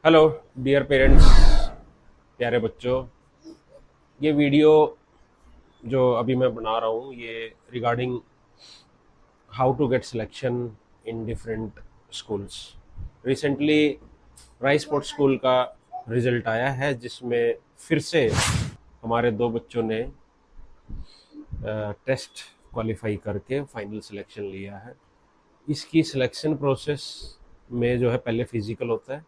Hello dear parents, प्यारे बच्चों। ये वीडियो जो अभी मैं बना रहा हूँ ये regarding how to get selection in different schools. Recently rise sports school का रिजल्ट आया है जिसमें फिर से हमारे दो बच्चों ने टेस्ट क्वालिफाई करके फाइनल सिलेक्शन लिया है। इसकी सिलेक्शन प्रोसेस में जो है पहले फिजिकल होता है।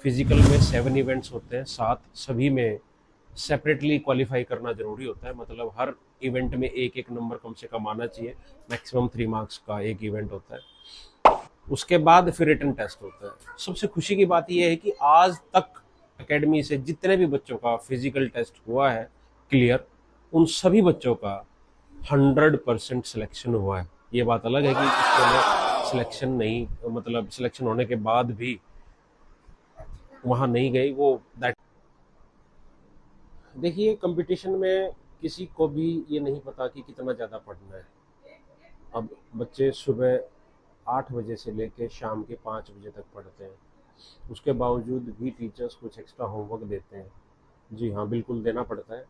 फिजिकल में 7 इवेंट्स होते हैं, 7 सभी में सेपरेटली क्वालिफाई करना जरूरी होता है। मतलब हर इवेंट में एक एक नंबर कम से कम आना चाहिए। मैक्सिमम 3 मार्क्स का एक इवेंट होता है। उसके बाद फिर रिटन टेस्ट होता है। सबसे खुशी की बात यह है कि आज तक एकेडमी से जितने भी बच्चों का फिजिकल टेस्ट हुआ है क्लियर, उन सभी बच्चों का 100% सिलेक्शन हुआ है। ये बात अलग है कि उसके सिलेक्शन नहीं, मतलब सिलेक्शन होने के बाद भी वहां नहीं गई वो दैट। देखिए, कंपटीशन में किसी को भी ये नहीं पता कि कितना ज़्यादा पढ़ना है। अब बच्चे सुबह 8 बजे से लेकर शाम के 5 बजे तक पढ़ते हैं, उसके बावजूद भी टीचर्स कुछ एक्स्ट्रा होमवर्क देते हैं। जी हाँ, बिल्कुल देना पड़ता है।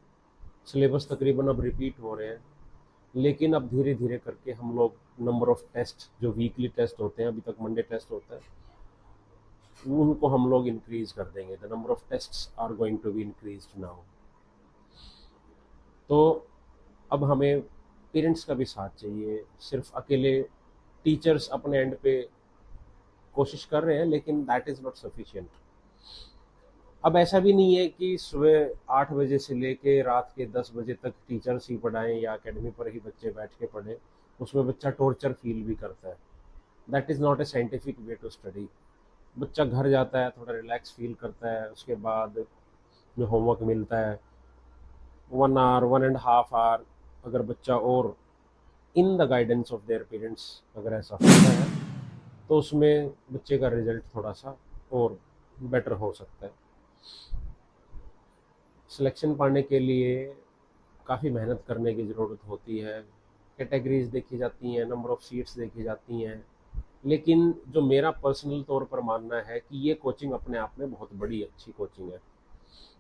सिलेबस तकरीबन अब रिपीट हो रहे हैं, लेकिन अब धीरे धीरे करके हम लोग नंबर ऑफ टेस्ट जो वीकली टेस्ट होते हैं, अभी तक मंडे टेस्ट होता है, उनको हम लोग इंक्रीज कर देंगे। The number of tests are going to be increase now. तो अब हमें पेरेंट्स का भी साथ चाहिए। सिर्फ अकेले टीचर्स अपने एंड पे कोशिश कर रहे हैं, लेकिन दैट इज़ नॉट सफिशिएंट। अब ऐसा भी नहीं है कि सुबह 8 बजे से लेके रात के 10 बजे तक टीचर्स ही पढ़ाएं या एकेडमी पर ही बच्चे बैठ के पढ़ें। उसमें बच्चा टॉर्चर फील भी करता है। That is not a scientific way to study. बच्चा घर जाता है, थोड़ा रिलैक्स फील करता है, उसके बाद जो होमवर्क मिलता है 1 आवर 1.5 आवर, अगर बच्चा और in the guidance of their parents अगर ऐसा होता है तो उसमें बच्चे का रिजल्ट थोड़ा सा और बेटर हो सकता है। सिलेक्शन पाने के लिए काफ़ी मेहनत करने की ज़रूरत होती है। कैटेगरीज देखी जाती हैं, नंबर ऑफ़ सीट्स देखी जाती हैं, लेकिन जो मेरा पर्सनल तौर पर मानना है कि ये कोचिंग अपने आप में बहुत बड़ी अच्छी कोचिंग है।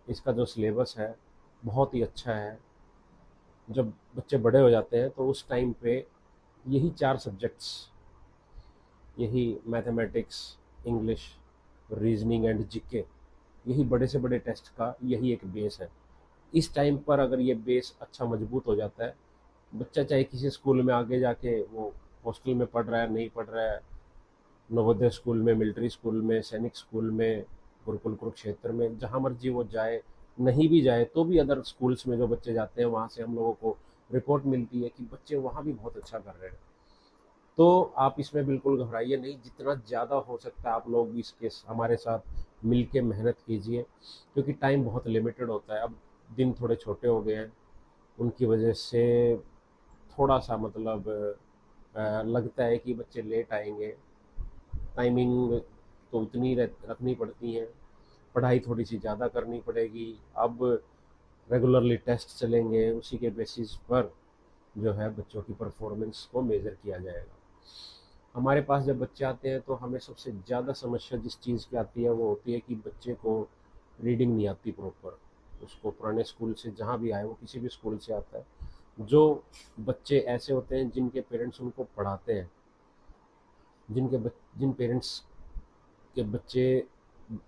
इसका जो सिलेबस है बहुत ही अच्छा है। जब बच्चे बड़े हो जाते हैं तो उस टाइम पे यही 4 सब्जेक्ट्स, यही mathematics, English, reasoning and GK, यही बड़े से बड़े टेस्ट का यही एक बेस है। इस टाइम पर अगर ये बेस अच्छा मजबूत हो जाता है, बच्चा चाहे किसी स्कूल में आगे जाके वो हॉस्टल में पढ़ रहा है, नहीं पढ़ रहा है, नवोदय स्कूल में, मिलिट्री स्कूल में, सैनिक स्कूल में, गुरुकुल कुरुक्षेत्र में, जहाँ मर्जी वो जाए, नहीं भी जाए तो भी अदर स्कूल्स में जो बच्चे जाते हैं वहाँ से हम लोगों को रिपोर्ट मिलती है कि बच्चे वहाँ भी बहुत अच्छा कर रहे हैं। तो आप इसमें बिल्कुल घबराइए नहीं। जितना ज़्यादा हो सकता है आप लोग इसके हमारे साथ मिल के मेहनत कीजिए, क्योंकि टाइम बहुत लिमिटेड होता है। अब दिन थोड़े छोटे हो गए हैं, उनकी वजह से थोड़ा सा मतलब लगता है कि बच्चे लेट आएंगे। टाइमिंग तो उतनी रखनी पड़ती है, पढ़ाई थोड़ी सी ज़्यादा करनी पड़ेगी। अब रेगुलरली टेस्ट चलेंगे, उसी के बेसिस पर जो है बच्चों की परफॉर्मेंस को मेज़र किया जाएगा। हमारे पास जब बच्चे आते हैं तो हमें सबसे ज़्यादा समस्या जिस चीज़ की आती है वो होती है कि बच्चे को रीडिंग नहीं आती प्रॉपर। उसको पुराने स्कूल से जहाँ भी आए, वो किसी भी स्कूल से आता है, जो बच्चे ऐसे होते हैं जिनके पेरेंट्स उनको पढ़ाते हैं, जिन पेरेंट्स के बच्चे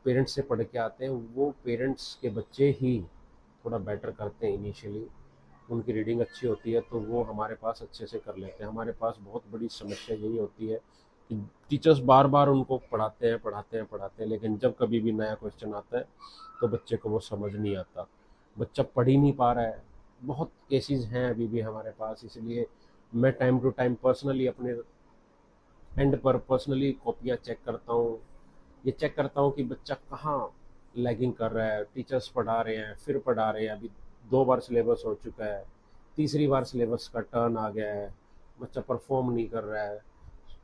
पेरेंट्स से पढ़ के आते हैं, वो पेरेंट्स के बच्चे ही थोड़ा बेटर करते हैं इनिशियली। उनकी रीडिंग अच्छी होती है तो वो हमारे पास अच्छे से कर लेते हैं। हमारे पास बहुत बड़ी समस्या यही होती है कि टीचर्स बार बार उनको पढ़ाते हैं पढ़ाते हैं पढ़ाते हैं, लेकिन जब कभी भी नया क्वेश्चन आता है तो बच्चे को वो समझ नहीं आता, बच्चा पढ़ ही नहीं पा रहा है। बहुत केसेस हैं अभी भी हमारे पास। इसलिए मैं टाइम टू टाइम पर्सनली अपने एंड पर पर्सनली कॉपियाँ चेक करता हूँ। ये चेक करता हूँ कि बच्चा कहाँ लैगिंग कर रहा है। टीचर्स पढ़ा रहे हैं, फिर पढ़ा रहे हैं, अभी 2 बार सिलेबस हो चुका है, तीसरी बार सिलेबस का टर्न आ गया है, बच्चा परफॉर्म नहीं कर रहा है।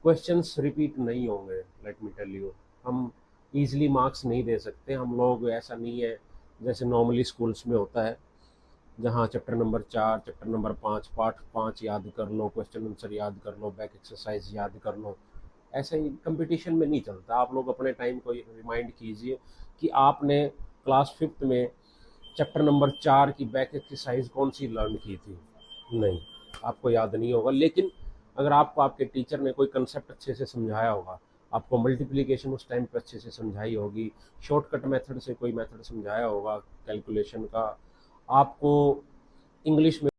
क्वेश्चंस रिपीट नहीं होंगे, लेट मी टेल यू। हम इजीली मार्क्स नहीं दे सकते। हम लोग ऐसा नहीं है जैसे नॉर्मली स्कूल्स में होता है, जहाँ chapter number 4, chapter number 5, part 5 याद कर लो, क्वेश्चन आंसर याद कर लो, बैक एक्सरसाइज याद कर लो, ऐसे ही कंपटीशन में नहीं चलता। आप लोग अपने टाइम को रिमाइंड कीजिए कि आपने क्लास फिफ्थ में चैप्टर नंबर 4 की बैक एक्सरसाइज कौन सी लर्न की थी। नहीं, आपको याद नहीं होगा। लेकिन अगर आपको आपके टीचर ने कोई कंसेप्ट अच्छे से समझाया होगा, आपको मल्टीप्लिकेशन उस टाइम पे अच्छे से समझाई होगी, शॉर्टकट मेथड से कोई मेथड समझाया होगा कैलकुलेशन का, आपको इंग्लिश में